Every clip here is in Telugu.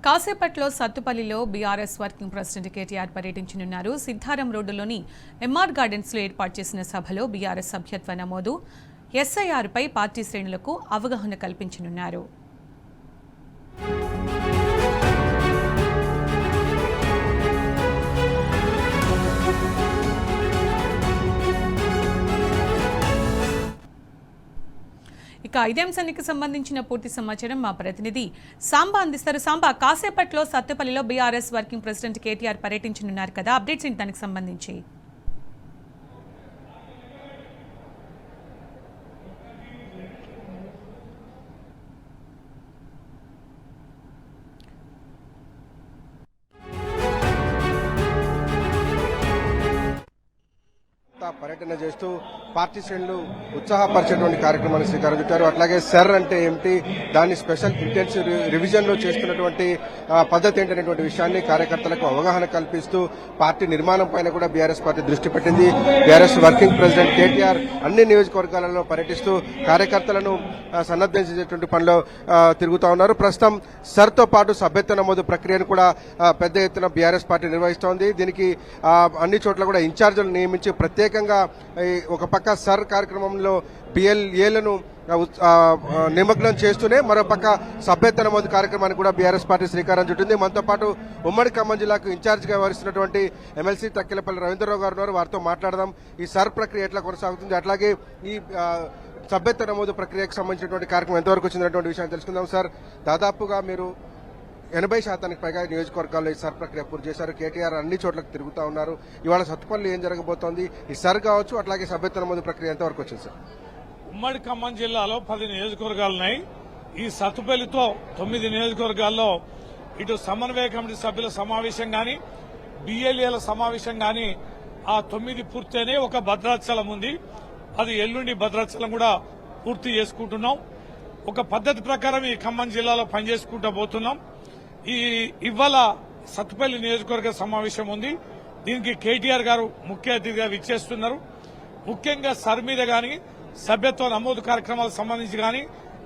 కాసేపట్లో సత్తుపల్లిలో బీఆర్ఎస్ వర్కింగ్ ప్రెసిడెంట్ కేటీఆర్ పర్యటించనున్నారు. సిద్ధారం రోడ్డులోని ఎంఆర్ గార్డెన్స్లో ఏర్పాటు చేసిన సభలో బీఆర్ఎస్ సభ్యత్వ నమోదు, ఎస్ఐఆర్పై పార్టీ శ్రేణులకు అవగాహన కల్పించనున్నారు. ఇక ఇదే అంశానికి సంబంధించిన పూర్తి సమాచారం మా ప్రతినిధి సాంబా అందిస్తారు. సాంబా, కాసేపట్లో సత్తెపల్లిలో బీఆర్ఎస్ వర్కింగ్ ప్రెసిడెంట్ కేటీఆర్ పర్యటించనున్నారు కదా, అప్డేట్స్ ఏంటి దానికి సంబంధించి? పర్యటన చేస్తూ పార్టీ శ్రేణులు ఉత్సాహపరిచేటువంటి కార్యక్రమాన్ని శ్రీకారం చుట్టారు. అట్లాగే సర్ అంటే ఏమిటి, దాన్ని స్పెషల్ ఇంటెన్సివ్ రివిజన్ లో చేస్తున్నటువంటి పద్ధతి ఏంటనేటువంటి విషయాన్ని కార్యకర్తలకు అవగాహన కల్పిస్తూ పార్టీ నిర్మాణం పైన కూడా బీఆర్ఎస్ పార్టీ దృష్టి పెట్టింది. బీఆర్ఎస్ వర్కింగ్ ప్రెసిడెంట్ కేటీఆర్ అన్ని నియోజకవర్గాలలో పర్యటిస్తూ కార్యకర్తలను సన్నద్ధం చేసేటువంటి పనిలో తిరుగుతా ఉన్నారు. ప్రస్తుతం సర్ తో పాటు సభ్యత్వ నమోదు ప్రక్రియను కూడా పెద్ద ఎత్తున బీఆర్ఎస్ పార్టీ నిర్వహిస్తోంది. దీనికి అన్ని చోట్ల కూడా ఇన్ఛార్జీలను నియమించి ప్రత్యేకంగా ఒక పక్క సర్ కార్యక్రమంలో బిఎల్ఏలను నిమగ్నం చేస్తూనే మరోపక్క సభ్యత్వ నమోదు కార్యక్రమానికి కూడా బీఆర్ఎస్ పార్టీ శ్రీకారం చుట్టింది. మనతో పాటు ఉమ్మడి ఖమ్మం జిల్లాకు ఇన్ఛార్జిగా వహిస్తున్నటువంటి ఎమ్మెల్సీ తక్కెలపల్లి రవీంద్రరావు గారు ఉన్నారు. వారితో మాట్లాడదాం. ఈ సర్ ప్రక్రియ ఎట్లా కొనసాగుతుంది, అట్లాగే ఈ సభ్యత్వ నమోదు ప్రక్రియకు సంబంధించినటువంటి కార్యక్రమం ఎంతవరకు వచ్చిందన్నటువంటి విషయాన్ని తెలుసుకుందాం. సార్, దాదాపుగా మీరు 80% పైగా నియోజకవర్గాల్లో ఈ సర్ ప్రక్రియ పూర్తి చేశారు. కేటీఆర్ అన్ని చోట్లకు తిరుగుతా ఉన్నారు. ఇవాళ సత్తుపల్లి ఏం జరగబోతోంది, ఈ సర్ కావచ్చు అట్లాగే సభ్యత్వ నమోదు ప్రక్రియ ఎంతవరకు వచ్చింది సార్? ఉమ్మడి ఖమ్మం జిల్లాలో 10 నియోజకవర్గాలున్నాయి. ఈ సత్తుపల్లితో 9 నియోజకవర్గాల్లో ఇటు సమన్వయ కమిటీ సభ్యుల సమావేశం గాని, బిఎల్ఏల సమావేశం గాని ఆ 9 పూర్తయినే ఒక భద్రాచలం ఉంది. అది ఎల్లుండి భద్రాచలం కూడా పూర్తి చేసుకుంటున్నాం. ఒక పద్ధతి ప్రకారం ఈ ఖమ్మం జిల్లాలో పనిచేసుకుంటూ పోతున్నాం. ఇవాళ సత్తుపల్లి నియోజకవర్గ సమావేశం ఉంది. దీనికి కేటీఆర్ గారు ముఖ్య అతిథిగా విచ్చేస్తున్నారు. ముఖ్యంగా సర్ మీద గాని, సభ్యత్వ నమోదు కార్యక్రమాలకు సంబంధించి గాని,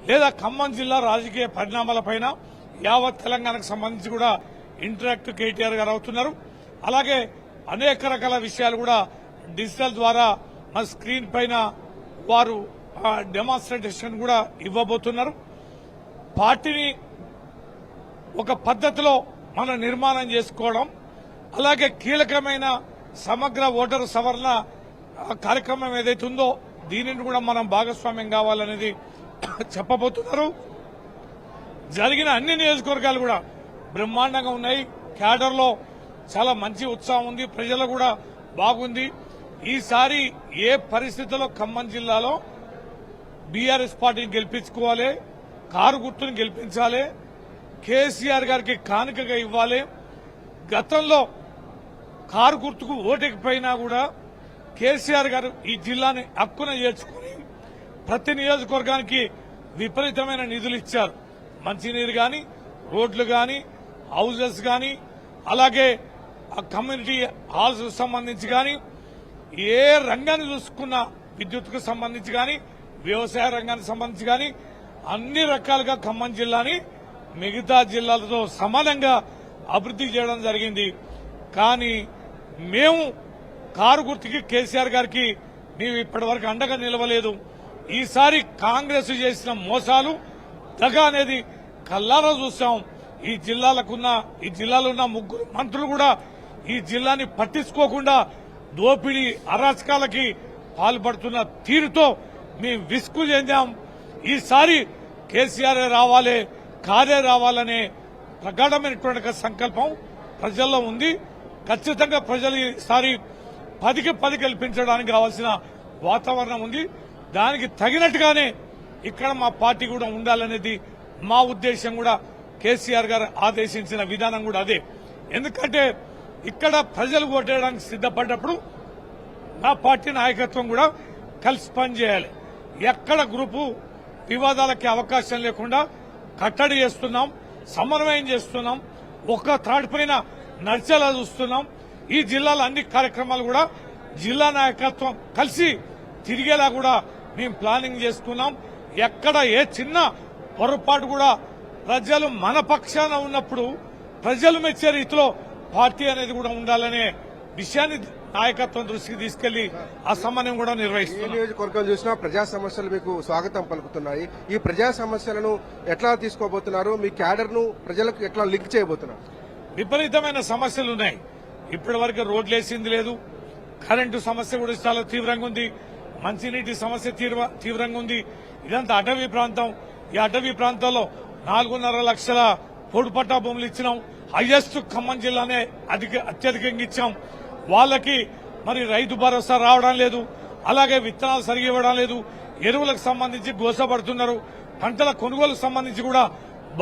లేదా ఖమ్మం జిల్లా రాజకీయ పరిణామాలపైన యావత్ తెలంగాణకు సంబంధించి కూడా ఇంటరాక్ట్ కేటీఆర్ గారు అవుతున్నారు. అలాగే అనేక రకాల విషయాలు కూడా డిజిటల్ ద్వారా మన స్క్రీన్ పైన వారు డెమాన్స్ట్రేషన్ కూడా ఇవ్వబోతున్నారు. పార్టీని ఒక పద్ధతిలో మనం నిర్మాణం చేసుకోవడం, అలాగే కీలకమైన సమగ్ర ఓటరు సవరణ కార్యక్రమం ఏదైతే ఉందో దీనిని కూడా మనం భాగస్వామ్యం కావాలనేది చెప్పబోతున్నారు. జరిగిన అన్ని నియోజకవర్గాలు కూడా బ్రహ్మాండంగా ఉన్నాయి. క్యాడర్లో చాలా మంచి ఉత్సాహం ఉంది, ప్రజలు కూడా బాగుంది. ఈసారి ఏ పరిస్థితుల్లో ఖమ్మం జిల్లాలో బీఆర్ఎస్ పార్టీని గెలిపించుకోవాలి, కారు గుర్తుని గెలిపించాలి, కేసీఆర్ గారికి కానుకగా ఇవ్వాలి. గతంలో కారు గుర్తుకు ఓటెకపోయినా కూడా కేసీఆర్ గారు ఈ జిల్లాని హక్కున చేర్చుకుని ప్రతి నియోజకవర్గానికి విపరీతమైన నిధులు ఇచ్చారు. మంచినీరు గాని, రోడ్లు గాని, హౌజెస్ గాని, అలాగే కమ్యూనిటీ హాల్స్ సంబంధించి గాని, ఏ రంగాన్ని చూసుకున్న విద్యుత్కు సంబంధించి గాని, వ్యవసాయ రంగానికి సంబంధించి గాని అన్ని రకాలుగా ఖమ్మం జిల్లాని మిగతా జిల్లాలతో సమానంగా అభివృద్ధి చేయడం జరిగింది. కానీ మేము కారు గుర్తుకి కేసీఆర్ గారికి మేము ఇప్పటివరకు అండగా నిలవలేదు. ఈసారి కాంగ్రెస్ చేసిన మోసాలు, దగా అనేది కల్లారా చూసాం. ఈ జిల్లాలో ఉన్న 3 మంత్రులు కూడా ఈ జిల్లాని పట్టించుకోకుండా దోపిడీ అరాచకాలకి పాల్పడుతున్న తీరుతో మేము విసుగు చెందాం. ఈసారి కేసీఆర్ రావాలి, కారే రావాలనే ప్రగాఢమైనటువంటి సంకల్పం ప్రజల్లో ఉంది. ఖచ్చితంగా ప్రజలు ఈసారి 10కి 10 గెలిపించడానికి కావాల్సిన వాతావరణం ఉంది. దానికి తగినట్టుగానే ఇక్కడ మా పార్టీ కూడా ఉండాలనేది మా ఉద్దేశం. కూడా కేసీఆర్ గారు ఆదేశించిన విధానం కూడా అదే. ఎందుకంటే ఇక్కడ ప్రజలు ఓటేయడానికి సిద్ధపడ్డప్పుడు నా పార్టీ నాయకత్వం కూడా కలిసి పనిచేయాలి. ఎక్కడ గ్రూపు వివాదాలకి అవకాశం లేకుండా కట్టడి చేస్తున్నాం, సమన్వయం చేస్తున్నాం, ఒక్క త్రాటి పైన నడిచేలా చూస్తున్నాం. ఈ జిల్లాలో అన్ని కార్యక్రమాలు కూడా జిల్లా నాయకత్వం కలిసి తిరిగేలా కూడా మేము ప్లానింగ్ చేసుకున్నాం. ఎక్కడ ఏ చిన్న పొరపాటు కూడా ప్రజలు మన పక్షాన ఉన్నప్పుడు ప్రజలు మెచ్చే రీతిలో పార్టీ అనేది కూడా ఉండాలనే విషయాన్ని నాయకత్వం దృష్టికి తీసుకెళ్లి ఆ సమన్వయం కూడా ఏ నిర్వహిస్తున్నారు. నియోజకవర్గం చూసినా ప్రజా సమస్యలు మీకు స్వాగతం పలుకుతున్నాయి. ఈ ప్రజా సమస్యలను ఎట్లా తీసుకోబోతున్నారు? మీ క్యాడర్ ను ప్రజలకు ఎట్లా లింక్ చేయబోతున్నారు? విపరీతమైన సమస్యలు ఉన్నాయి. ఇప్పటి వరకు రోడ్లు వేసింది లేదు. కరెంటు సమస్య కూడా చాలా తీవ్రంగా ఉంది. మంచినీటి సమస్య తీవ్రంగా ఉంది. ఇదంతా అటవీ ప్రాంతం. ఈ అటవీ ప్రాంతంలో 4.5 లక్షల పొడు పట్టా భూములు ఇచ్చినాం. హైయెస్ట్ ఖమ్మం జిల్లానే అత్యధికంగా ఇచ్చాం. వాళ్ళకి మరి రైతు భరోసా రావడం లేదు. అలాగే విత్తనాలు సరిగా ఇవ్వడం లేదు. ఎరువులకు సంబంధించి గోసపడుతున్నారు. పంటల కొనుగోలుకు సంబంధించి కూడా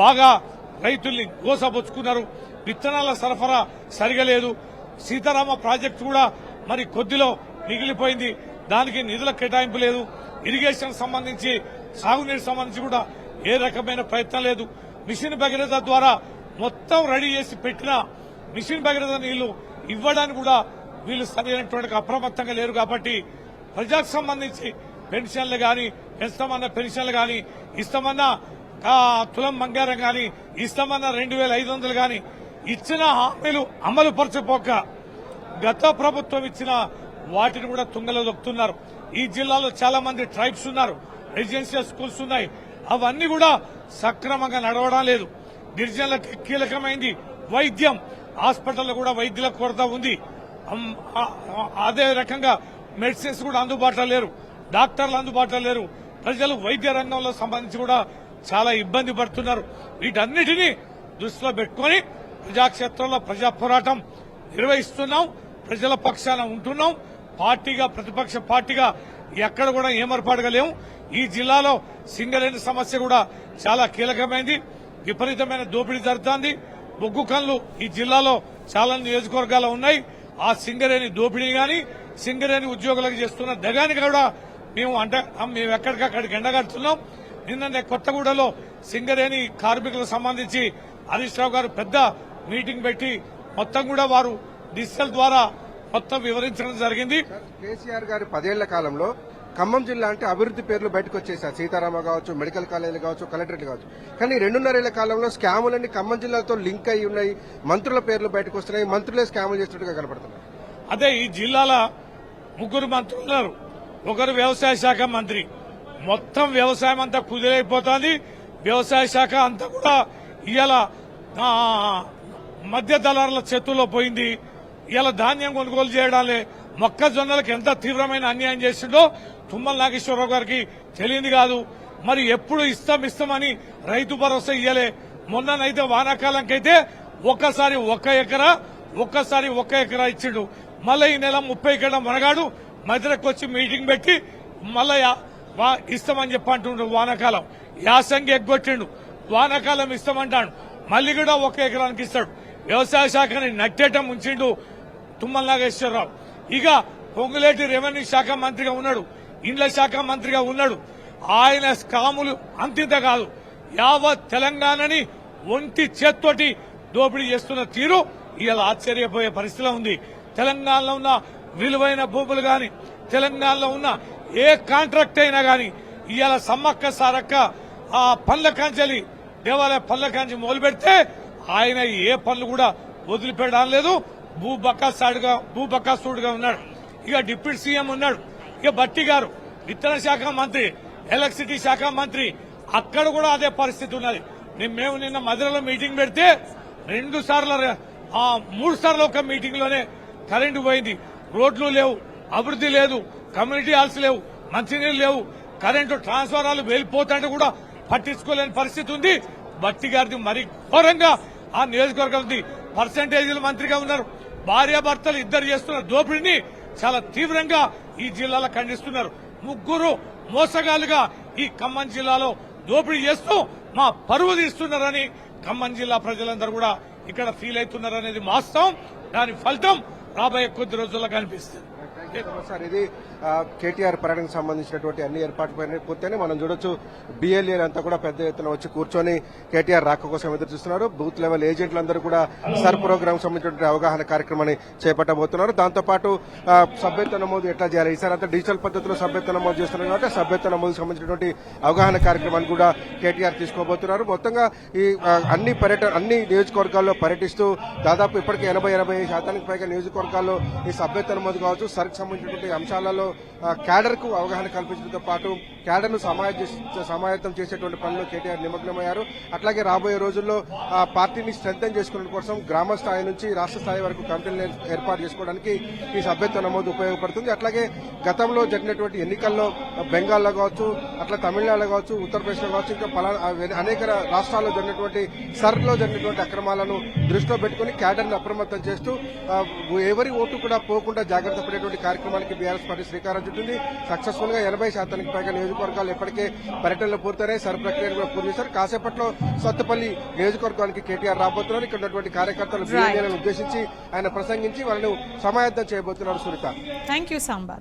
బాగా రైతుల్ని గోసపుచ్చుకున్నారు. విత్తనాల సరఫరా సరిగా లేదు. సీతారామ ప్రాజెక్టు కూడా మరి కొద్దిలో మిగిలిపోయింది. దానికి నిధుల కేటాయింపు లేదు. ఇరిగేషన్ సంబంధించి సాగునీరు సంబంధించి కూడా ఏ రకమైన ప్రయత్నం లేదు. మిషన్ భగీరథ ద్వారా మొత్తం రెడీ చేసి పెట్టిన మిషన్ భగీరథ నీళ్లు ఇవ్వడానికి కూడా వీళ్ళు సరైనటువంటి అప్రమత్తంగా లేరు. కాబట్టి ప్రజలకు సంబంధించి పెన్షన్లు గాని పెంచుతామన్న పెన్షన్లు గాని ఇస్తామన్న తులం బంగారం గాని ఇస్తామన్న 2,500 గాని ఇచ్చిన హామీలు అమలు పరచపోక గత ప్రభుత్వం ఇచ్చిన వాటిని కూడా తుంగలో దొక్కుతున్నారు. ఈ జిల్లాలో చాలా మంది ట్రైబ్స్ ఉన్నారు. రెసిడెన్షియల్ స్కూల్స్ ఉన్నాయి. అవన్నీ కూడా సక్రమంగా నడవడం లేదు. గిరిజనులకు కీలకమైంది వైద్యం. హాస్పిటల్లో కూడా వైద్యుల కొరత ఉంది. అదే రకంగా మెడిసిన్స్ కూడా అందుబాటులో లేరు. డాక్టర్లు అందుబాటులో లేరు. ప్రజలు వైద్య రంగంలో సంబంధించి కూడా చాలా ఇబ్బంది పడుతున్నారు. వీటన్నిటినీ దృష్టిలో పెట్టుకుని ప్రజాక్షేత్రంలో ప్రజా పోరాటం నిర్వహిస్తున్నాం. ప్రజల పక్షాన ఉంటున్నాం. పార్టీగా ప్రతిపక్ష పార్టీగా ఎక్కడ కూడా ఏమర్పాటుగా లేవు. ఈ జిల్లాలో సింగరేణి సమస్య కూడా చాలా కీలకమైంది. విపరీతమైన దోపిడీ జరుగుతోంది. బొగ్గు కన్లు ఈ జిల్లాలో చాలా నియోజకవర్గాలు ఉన్నాయి. ఆ సింగరేణి దోపిడీ గాని సింగరేణి ఉద్యోగులకు చేస్తున్న దగాని కూడా మేము ఎక్కడికక్కడికి ఎండగడుతున్నాం. నిన్న కొత్తగూడలో సింగరేణి కార్మికులకు సంబంధించి హరీష్ రావు గారు పెద్ద మీటింగ్ పెట్టి మొత్తం కూడా వారు డిజిటల్ ద్వారా మొత్తం వివరించడం జరిగింది. కేసీఆర్ గారి 10 ఏళ్ల కాలంలో ఖమ్మం జిల్లా అంటే అభివృద్ది పేర్లు బయటకు వచ్చేసారు. సీతారామ కావచ్చు, మెడికల్ కాలేజీలు కావచ్చు, కలెక్టరేట్ కావచ్చు. కానీ 2.5 ఏళ్ల కాలంలో స్కాములన్నీ ఖమ్మం జిల్లాతో లింక్ అయి ఉన్నాయి. మంత్రుల పేర్లు బయటకు వస్తున్నాయి. మంత్రులే స్కాములు చేస్తున్నట్టుగా కనపడుతున్నారు. అదే ఈ జిల్లాల 3 మంత్రులు ఉన్నారు. ఒకరు వ్యవసాయ శాఖ మంత్రి. మొత్తం వ్యవసాయం అంతా కుదిరైపోతుంది. వ్యవసాయ శాఖ అంతా కూడా ఇవాళ మధ్య దళారుల చేతుల్లో పోయింది. ఇలా ధాన్యం కొనుగోలు చేయడాలే మొక్కజొన్నలకు ఎంత తీవ్రమైన అన్యాయం చేసిండో తుమ్మల నాగేశ్వరరావు గారికి తెలియదు కాదు. మరి ఎప్పుడు ఇస్తామని రైతు భరోసా ఇయ్యలే. మొన్ననైతే వానాకాలంకైతే ఒక్కసారి 1 ఎకరా ఇచ్చిండు. మళ్ళీ ఈ నెల 30 ఎకరా మనగాడు మధ్యలోకి వచ్చి మీటింగ్ పెట్టి మళ్ళా ఇస్తామని చెప్పంటుండ్రు. వానాకాలం యాసంగి ఎగ్గొట్టిండు. వానాకాలం ఇస్తామంటాడు. మళ్ళీ కూడా 1 ఎకరానికి ఇస్తాడు. వ్యవసాయ శాఖని నట్టేటం ఉంచిండు తుమ్మల నాగేశ్వరరావు. ఇక పొంగులేటి రెవెన్యూ శాఖ మంత్రిగా ఉన్నాడు. ఇండ్ల శాఖ మంత్రిగా ఉన్నాడు. ఆయన స్కాములు అంతింత కాదు. యావత్ తెలంగాణని ఒంటి చేత్తోటి దోపిడీ చేస్తున్న తీరు ఇవాళ ఆశ్చర్యపోయే పరిస్థితిలో ఉంది. తెలంగాణలో ఉన్న విలువైన భూములు గాని తెలంగాణలో ఉన్న ఏ కాంట్రాక్ట్ అయినా గాని ఇవాళ సమ్మక్క సారక్క ఆ పనుల కాంచెలి దేవాలయ పనుల కాంచి మొదలు పెడితే ఆయన ఏ పనులు కూడా వదిలిపెట్టడం లేదు. భూబకాసుడుగా ఉన్నాడు. ఇక డిప్యూటీ సీఎం ఉన్నాడు. ఇక బట్టి గారు విత్తన శాఖ మంత్రి, ఎలక్ట్రిసిటీ శాఖ మంత్రి. అక్కడ కూడా అదే పరిస్థితి ఉన్నది. మేము నిన్న మధురలో మీటింగ్ పెడితే 3 సార్లు ఒక మీటింగ్ లోనే కరెంటు పోయింది. రోడ్లు లేవు, అభివృద్ధి లేదు, కమ్యూనిటీ హాల్స్ లేవు, మంచినీళ్లు లేవు, కరెంటు ట్రాన్స్ఫారాలు వెళ్లిపోతుంటే కూడా పట్టించుకోలేని పరిస్థితి ఉంది. బట్టి గారిది మరి ఘోరంగా ఆ నియోజకవర్గం పర్సంటేజీలు మంత్రిగా ఉన్నారు. భార్యాభర్తలు ఇద్దరు చేస్తున్న దోపిడీని చాలా తీవ్రంగా ఈ జిల్లాలో ఖండిస్తున్నారు. 3 మోసగాలుగా ఈ ఖమ్మం జిల్లాలో దోపిడీ చేస్తూ మా పరువు తీస్తున్నారని ఖమ్మం జిల్లా ప్రజలందరూ కూడా ఇక్కడ ఫీల్ అవుతున్నారనేది వాస్తవం. దాని ఫలితం రాబోయే కొద్ది రోజుల్లో కనిపిస్తుంది. ఇది కేటీఆర్ పర్యటనకు సంబంధించినటువంటి అన్ని ఏర్పాట్లు పూర్తయినా మనం చూడొచ్చు బిఎల్ఏలు అంతా కూడా పెద్ద ఎత్తున వచ్చి కూర్చొని కేటీఆర్ రాక కోసం ఎదురు చూస్తున్నారు. బూత్ లెవెల్ ఏజెంట్లందరూ కూడా సర్ ప్రోగ్రామ్ సంబంధించిన అవగాహన కార్యక్రమాన్ని చేపట్టబోతున్నారు. దాంతోపాటు సభ్యత్వ నమోదు ఎట్లా చేయాలి, ఈసారి అంతా డిజిటల్ పద్ధతిలో సభ్యత్వ నమోదు చేస్తున్నారు కాబట్టి సభ్యత్వ నమోదు సంబంధించినటువంటి అవగాహన కార్యక్రమాన్ని కూడా కేటీఆర్ తీసుకోబోతున్నారు. మొత్తంగా ఈ అన్ని నియోజకవర్గాల్లో పర్యటిస్తూ దాదాపు ఇప్పటికే 80% పైగా నియోజకవర్గాల్లో ఈ సభ్యత్వ నమోదు కావచ్చు, సరికి సంబంధించినటువంటి అంశాలలో క్యాడర్ కు అవగాహన కల్పించడంతో పాటు క్యాడర్ ను సమాయత్తం చేసేటువంటి పనిలో కేటీఆర్ నిమగ్నమయ్యారు. అట్లాగే రాబోయే రోజుల్లో పార్టీని స్ట్రెంథెన్ చేసుకోవడం కోసం గ్రామ స్థాయి నుంచి రాష్ట్ర స్థాయి వరకు కమిటీలను ఏర్పాటు చేసుకోవడానికి ఈ సభ్యత్వ నమోదు ఉపయోగపడుతుంది. అట్లాగే గతంలో జరిగినటువంటి ఎన్నికల్లో బెంగాల్లో కావచ్చు, అట్లా తమిళనాడులో కావచ్చు, ఉత్తరప్రదేశ్ లో కావచ్చు, ఇంకా అనేక రాష్ట్రాల్లో జరిగినటువంటి సర్లో జరిగినటువంటి అక్రమాలను దృష్టిలో పెట్టుకుని క్యాడర్ ను అప్రమత్తం చేస్తూ ఎవరి ఓటు కూడా పోకుండా జాగ్రత్త పడేటువంటి కార్యక్రమానికి బీఆర్ఎస్ పార్టీ శ్రీకారం చుట్టింది. సక్సెస్ఫుల్ గా 80% పైగా నియోజకవర్గాలు ఇప్పటికే పర్యటనలో పూర్తయినాయి. సర్ ప్రక్రియను కూడా పూర్తి చేశారు. కాసేపట్లో సత్తుపల్లి నియోజకవర్గానికి కేటీఆర్ రాబోతున్నారు. ఇక్కడ ఉన్నటువంటి కార్యకర్తలు బీఎల్ఏలను ఉద్దేశించి ఆయన ప్రసంగించి వాళ్ళను సమాయత్తం చేయబోతున్నారు. Sunitha, thank you Samba.